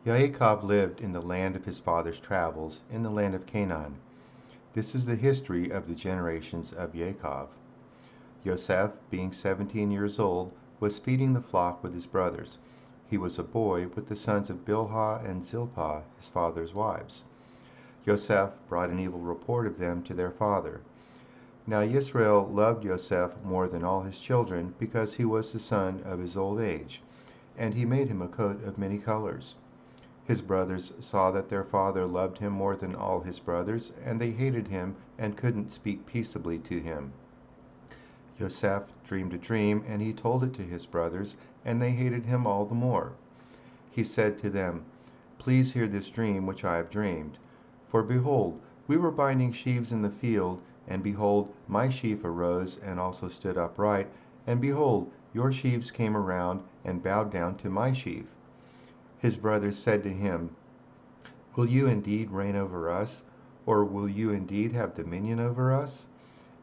Yaakov lived in the land of his father's travels, in the land of Canaan. This is the history of the generations of Yaakov. Yosef, being 17 years old, was feeding the flock with his brothers. He was a boy with the sons of Bilhah and Zilpah, his father's wives. Yosef brought an evil report of them to their father. Now Yisrael loved Yosef more than all his children, because he was the son of his old age, and he made him a coat of many colors. His brothers saw that their father loved him more than all his brothers, and they hated him and couldn't speak peaceably to him. Yosef dreamed a dream, and he told it to his brothers, and they hated him all the more. He said to them, "Please hear this dream which I have dreamed. For behold, we were binding sheaves in the field, and behold, my sheaf arose and also stood upright, and behold, your sheaves came around and bowed down to my sheaf." His brothers said to him, "Will you indeed reign over us, or will you indeed have dominion over us?"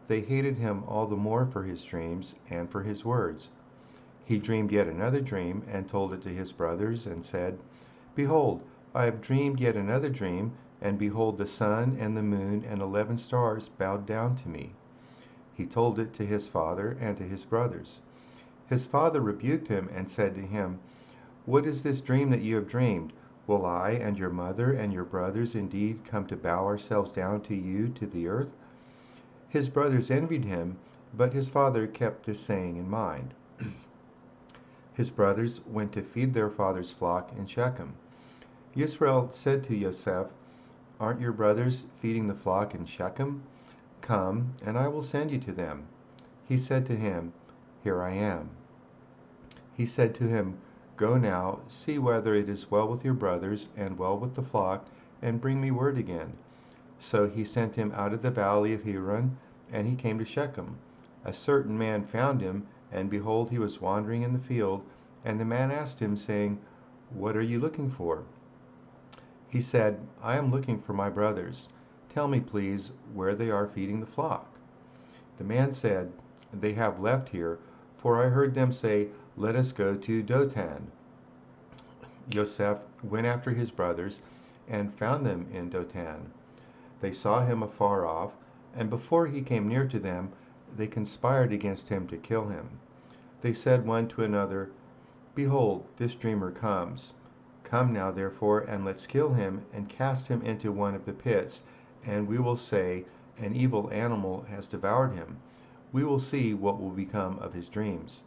They hated him all the more for his dreams and for his words. He dreamed yet another dream, and told it to his brothers, and said, "Behold, I have dreamed yet another dream, and behold, the sun and the moon and 11 stars bowed down to me." He told it to his father and to his brothers. His father rebuked him and said to him, "What is this dream that you have dreamed? Will I and your mother and your brothers indeed come to bow ourselves down to you to the earth?" His brothers envied him, but his father kept this saying in mind. His brothers went to feed their father's flock in Shechem. Yisrael said to Yosef, "Aren't your brothers feeding the flock in Shechem? Come, and I will send you to them." He said to him, "Here I am." He said to him, "Go now, see whether it is well with your brothers and well with the flock, and bring me word again." So he sent him out of the valley of Hebron, and he came to Shechem. A certain man found him, and behold, he was wandering in the field, and the man asked him, saying, "What are you looking for?" He said, "I am looking for my brothers. Tell me, please, where they are feeding the flock." The man said, "They have left here, for I heard them say, 'Let us go to Dothan.'" Yosef went after his brothers and found them in Dothan. They saw him afar off, and before he came near to them, they conspired against him to kill him. They said one to another, "Behold, this dreamer comes. Come now, therefore, and let's kill him and cast him into one of the pits, and we will say, 'An evil animal has devoured him.' We will see what will become of his dreams."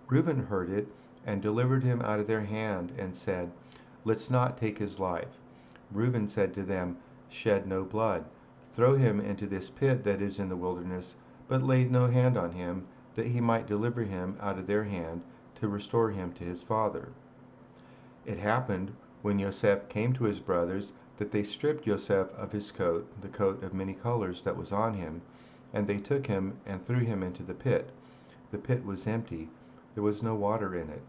Reuben heard it and delivered him out of their hand and said, "Let's not take his life." Reuben said to them, "Shed no blood. Throw him into this pit that is in the wilderness, but laid no hand on him, that he might deliver him out of their hand to restore him to his father." It happened, when Yosef came to his brothers, that they stripped Yosef of his coat, the coat of many colors that was on him, and they took him and threw him into the pit. The pit was empty, there was no water in it.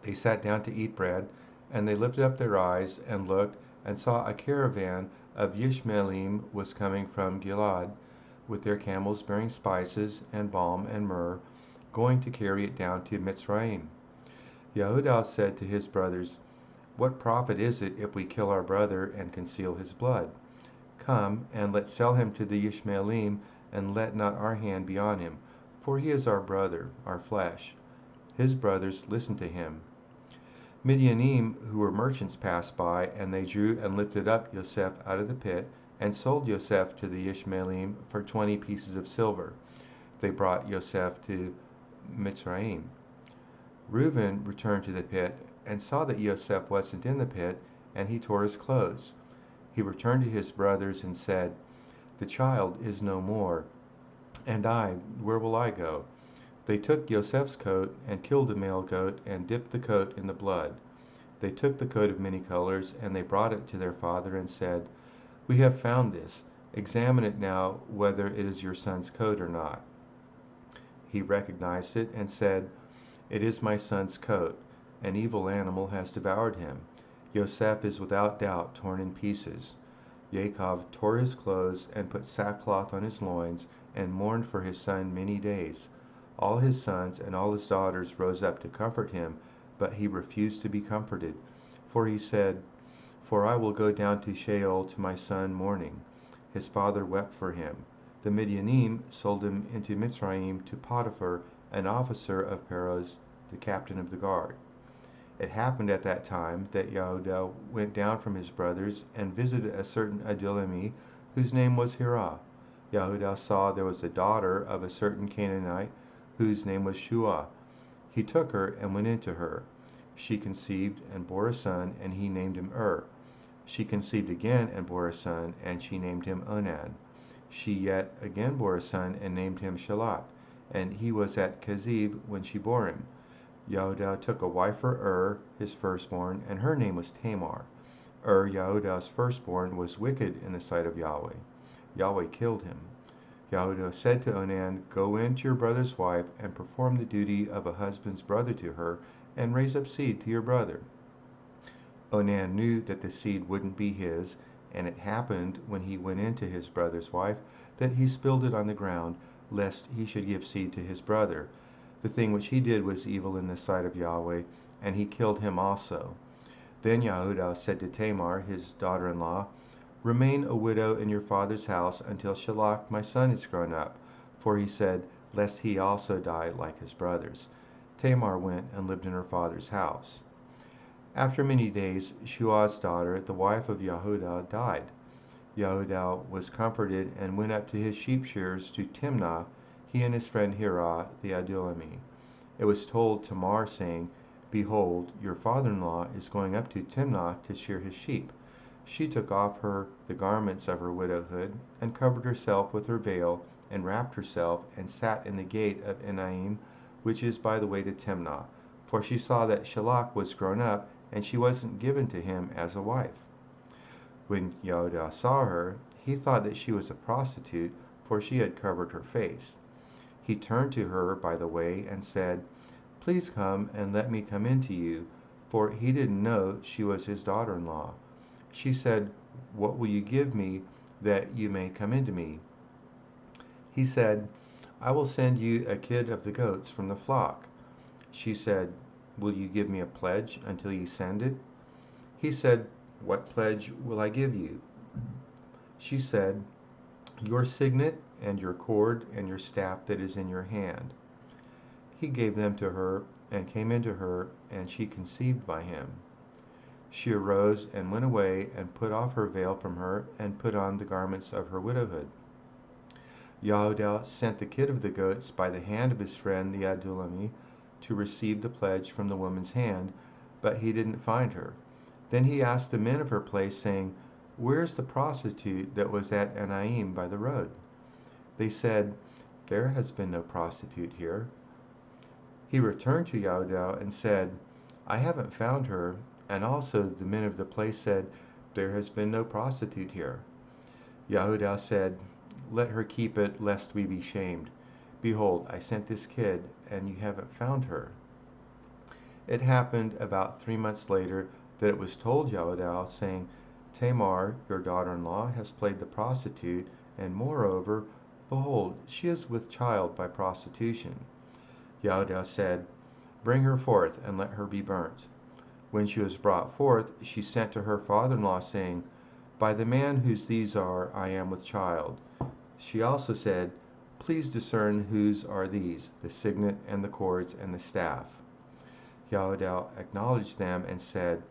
They sat down to eat bread, and they lifted up their eyes and looked, and saw a caravan of Yishmaelim was coming from Gilad, with their camels bearing spices and balm and myrrh, going to carry it down to Mitzrayim. Yehudah said to his brothers, "What profit is it if we kill our brother and conceal his blood? Come, and let's sell him to the Yishmaelim, and let not our hand be on him, for he is our brother, our flesh." His brothers listened to him. Midianim, who were merchants, passed by, and they drew and lifted up Yosef out of the pit, and sold Yosef to the Ishmaelim for 20 pieces of silver. They brought Yosef to Mitzrayim. Reuben returned to the pit, and saw that Yosef wasn't in the pit, and he tore his clothes. He returned to his brothers and said, "The child is no more, and I, where will I go?" They took Yosef's coat, and killed a male goat, and dipped the coat in the blood. They took the coat of many colors, and they brought it to their father, and said, "We have found this. Examine it now, whether it is your son's coat or not." He recognized it, and said, "It is my son's coat. An evil animal has devoured him. Yosef is without doubt torn in pieces." Yaakov tore his clothes, and put sackcloth on his loins, and mourned for his son many days. All his sons and all his daughters rose up to comfort him, but he refused to be comforted. For he said, For I will go down to Sheol to my son mourning. His father wept for him. The Midianim sold him into Mitzrayim to Potiphar, an officer of Pharaoh's, the captain of the guard. It happened at that time that Yehudah went down from his brothers and visited a certain Adulami, whose name was Hirah. Yehudah saw there was a daughter of a certain Canaanite, whose name was Shua. He took her and went into her. She conceived and bore a son, and he named him She conceived again and bore a son, and she named him Onan. She yet again bore a son, and named him Shalach, and he was at Kezib when she bore him. Yehudah took a wife for his firstborn, and her name was Tamar. Yehudah's firstborn, was wicked in the sight of Yahweh. Yahweh killed him. Yehudah said to Onan, Go in to your brother's wife, and perform the duty of a husband's brother to her, and raise up seed to your brother. Onan knew that the seed wouldn't be his, and it happened when he went into his brother's wife that he spilled it on the ground, lest he should give seed to his brother. The thing which he did was evil in the sight of Yahweh, and he killed him also. Then Yehudah said to Tamar, his daughter-in-law, Remain a widow in your father's house until Shalach my son is grown up, for he said, lest he also die like his brothers. Tamar went and lived in her father's house. After many days, Shua's daughter, the wife of Yehudah, died. Yehudah was comforted and went up to his sheep shearers to Timnah, he and his friend Hirah the Adulami. It was told Tamar, saying, Behold, your father-in-law is going up to Timnah to shear his sheep. She took off her the garments of her widowhood, and covered herself with her veil, and wrapped herself, and sat in the gate of Enaim, which is by the way to Timnah, for she saw that Shalach was grown up, and she wasn't given to him as a wife. When Yehudah saw her, he thought that she was a prostitute, for she had covered her face. He turned to her by the way and said, Please come and let me come in to you, for he didn't know she was his daughter-in-law. She said, What will you give me that you may come into me? He said, I will send you a kid of the goats from the flock. She said, Will you give me a pledge until you send it? He said, What pledge will I give you? She said, Your signet and your cord and your staff that is in your hand. He gave them to her and came into her, and she conceived by him. She arose and went away and put off her veil from her and put on the garments of her widowhood. Yehudah sent the kid of the goats by the hand of his friend the Adulami to receive the pledge from the woman's hand, but he didn't find her. Then he asked the men of her place, saying, Where is the prostitute that was at Enaim by the road? They said, There has been no prostitute here. He returned to Yehudah and said, I haven't found her, and also the men of the place said, There has been no prostitute here. Yehudah said, Let her keep it, lest we be shamed. Behold, I sent this kid, and you haven't found her. It happened about 3 months later that it was told Yehudah, saying, Tamar, your daughter-in-law, has played the prostitute, and moreover, behold, she is with child by prostitution. Yehudah said, Bring her forth, and let her be burnt. When she was brought forth, she sent to her father-in-law, saying, By the man whose these are, I am with child. She also said, Please discern whose are these, the signet and the cords and the staff. Yehudah acknowledged them and said,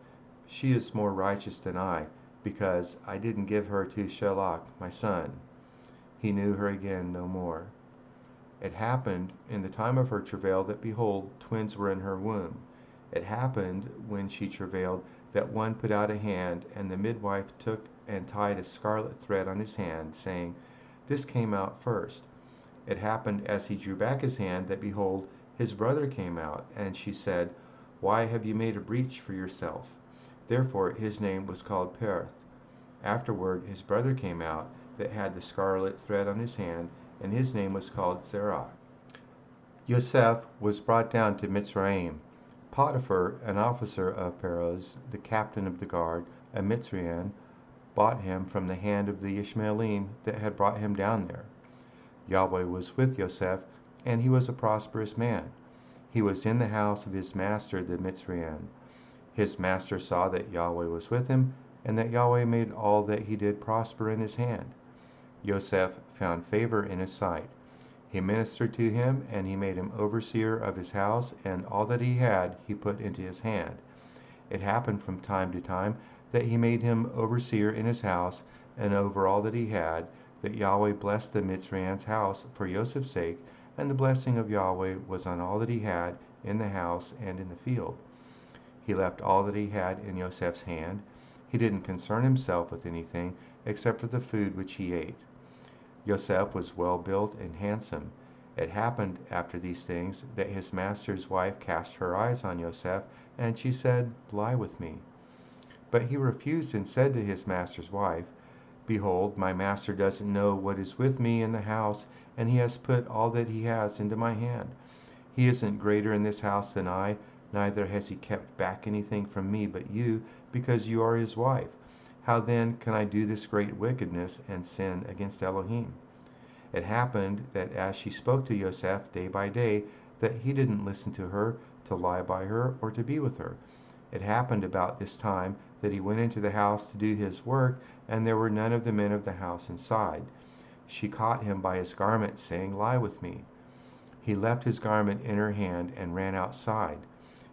She is more righteous than I, because I didn't give her to Shalach my son. He knew her again no more. It happened in the time of her travail that, behold, twins were in her womb. It happened when she travailed that one put out a hand, and the midwife took and tied a scarlet thread on his hand, saying, This came out first. It happened as he drew back his hand that, behold, his brother came out, and she said, Why have you made a breach for yourself? Therefore his name was called Perth. Afterward his brother came out that had the scarlet thread on his hand, and his name was called Zerah. Yosef was brought down to Mitzrayim. Potiphar, an officer of Pharaoh's, the captain of the guard, a Mitzrayan, bought him from the hand of the Ishmaelim that had brought him down there. Yahweh was with Yosef, and he was a prosperous man. He was in the house of his master the Mitzrayan. His master saw that Yahweh was with him, and that Yahweh made all that he did prosper in his hand. Yosef found favor in his sight. He ministered to him, and he made him overseer of his house, and all that he had he put into his hand. It happened from time to time that he made him overseer in his house, and over all that he had, that Yahweh blessed the Mitzrayim's house for Yosef's sake, and the blessing of Yahweh was on all that he had in the house and in the field. He left all that he had in Yosef's hand. He didn't concern himself with anything except for the food which he ate. Yosef was well built and handsome. It happened after these things that his master's wife cast her eyes on Yosef, and she said, "Lie with me." But he refused and said to his master's wife, "Behold, my master doesn't know what is with me in the house, and he has put all that he has into my hand. He isn't greater in this house than I, neither has he kept back anything from me but you, because you are his wife. How then can I do this great wickedness and sin against Elohim?" It happened that as she spoke to Yosef day by day, that he didn't listen to her, to lie by her, or to be with her. It happened about this time that he went into the house to do his work, and there were none of the men of the house inside. She caught him by his garment, saying, "Lie with me." He left his garment in her hand and ran outside.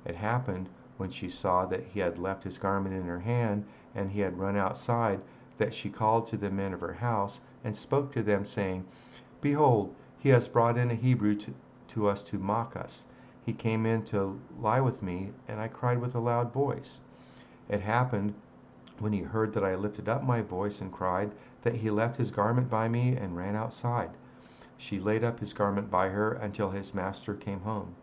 It happened, when she saw that he had left his garment in her hand, and he had run outside, that she called to the men of her house, and spoke to them, saying, "Behold, he has brought in a Hebrew to us to mock us. He came in to lie with me, and I cried with a loud voice." It happened, when he heard that I lifted up my voice and cried, that he left his garment by me and ran outside. She laid up his garment by her until his master came home.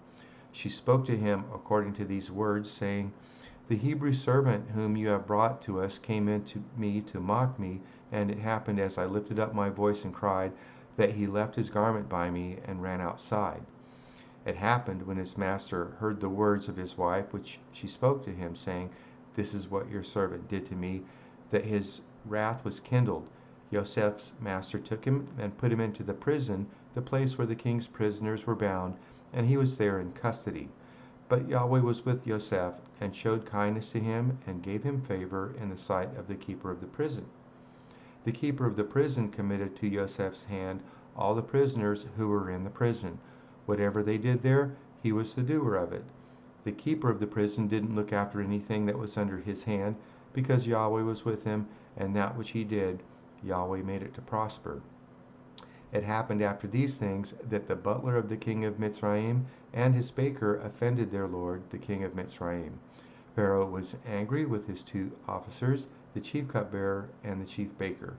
She spoke to him according to these words, saying, "The Hebrew servant whom you have brought to us came in to me to mock me, and it happened as I lifted up my voice and cried, that he left his garment by me and ran outside." It happened, when his master heard the words of his wife, which she spoke to him, saying, "This is what your servant did to me," that his wrath was kindled. Yosef's master took him and put him into the prison, the place where the king's prisoners were bound, and he was there in custody. But Yahweh was with Yosef, and showed kindness to him, and gave him favor in the sight of the keeper of the prison. The keeper of the prison committed to Yosef's hand all the prisoners who were in the prison. Whatever they did there, he was the doer of it. The keeper of the prison didn't look after anything that was under his hand, because Yahweh was with him, and that which he did, Yahweh made it to prosper. It happened after these things that the butler of the king of Mitzrayim and his baker offended their lord, the king of Mitzrayim. Pharaoh was angry with his two officers, the chief cupbearer and the chief baker.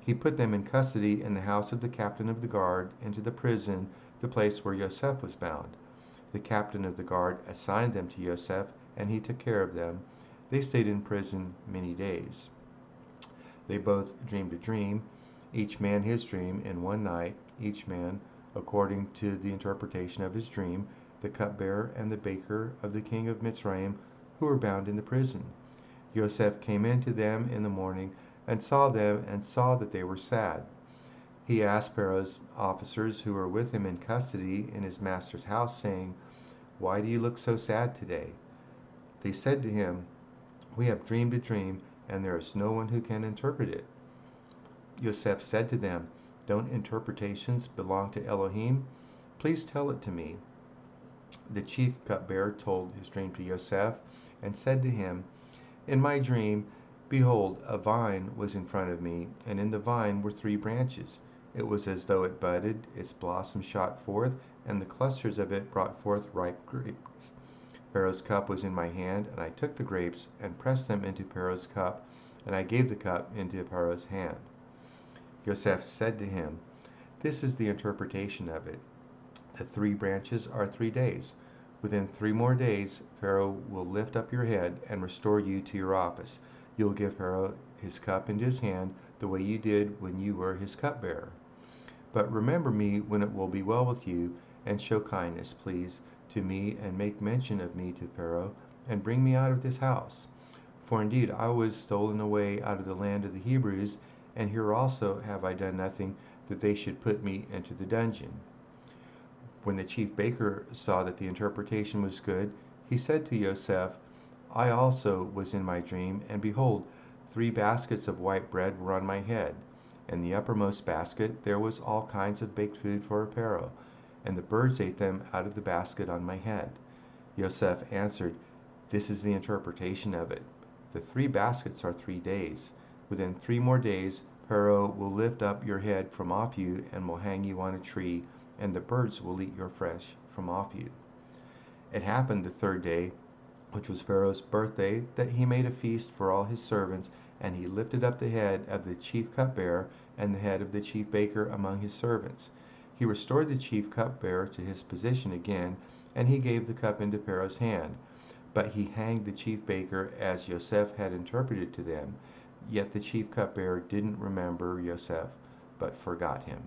He put them in custody in the house of the captain of the guard, into the prison, the place where Yosef was bound. The captain of the guard assigned them to Yosef, and he took care of them. They stayed in prison many days. They both dreamed a dream, each man his dream in one night, each man according to the interpretation of his dream, the cupbearer and the baker of the king of Mitzrayim, who were bound in the prison. Yosef came in to them in the morning, and saw them, and saw that they were sad. He asked Pharaoh's officers who were with him in custody in his master's house, saying, "Why do you look so sad today?" They said to him, "We have dreamed a dream, and there is no one who can interpret it." Yosef said to them, "Don't interpretations belong to Elohim? Please tell it to me." The chief cupbearer told his dream to Yosef, and said to him, "In my dream, behold, a vine was in front of me, and in the vine were 3 branches. It was as though it budded, its blossoms shot forth, and the clusters of it brought forth ripe grapes. Pharaoh's cup was in my hand, and I took the grapes and pressed them into Pharaoh's cup, and I gave the cup into Pharaoh's hand." Yosef said to him, "This is the interpretation of it. The 3 branches are 3 days. Within 3 more days, Pharaoh will lift up your head and restore you to your office. You will give Pharaoh his cup into his hand, the way you did when you were his cupbearer. But remember me when it will be well with you, and show kindness, please, to me, and make mention of me to Pharaoh, and bring me out of this house. For indeed I was stolen away out of the land of the Hebrews, and here also have I done nothing that they should put me into the dungeon." When the chief baker saw that the interpretation was good, he said to Yosef, I also was in my dream, and behold, 3 baskets of white bread were on my head. In the uppermost basket there was all kinds of baked food for Pharaoh, and the birds ate them out of the basket on my head. Yosef answered, This is the interpretation of it. The 3 baskets are 3 days. Within 3 more days Pharaoh will lift up your head from off you and will hang you on a tree, and the birds will eat your flesh from off you. It happened the 3rd day, which was Pharaoh's birthday, that he made a feast for all his servants, and he lifted up the head of the chief cupbearer and the head of the chief baker among his servants. He restored the chief cupbearer to his position again, and he gave the cup into Pharaoh's hand. But he hanged the chief baker as Yosef had interpreted to them. Yet the chief cupbearer didn't remember Yosef, but forgot him.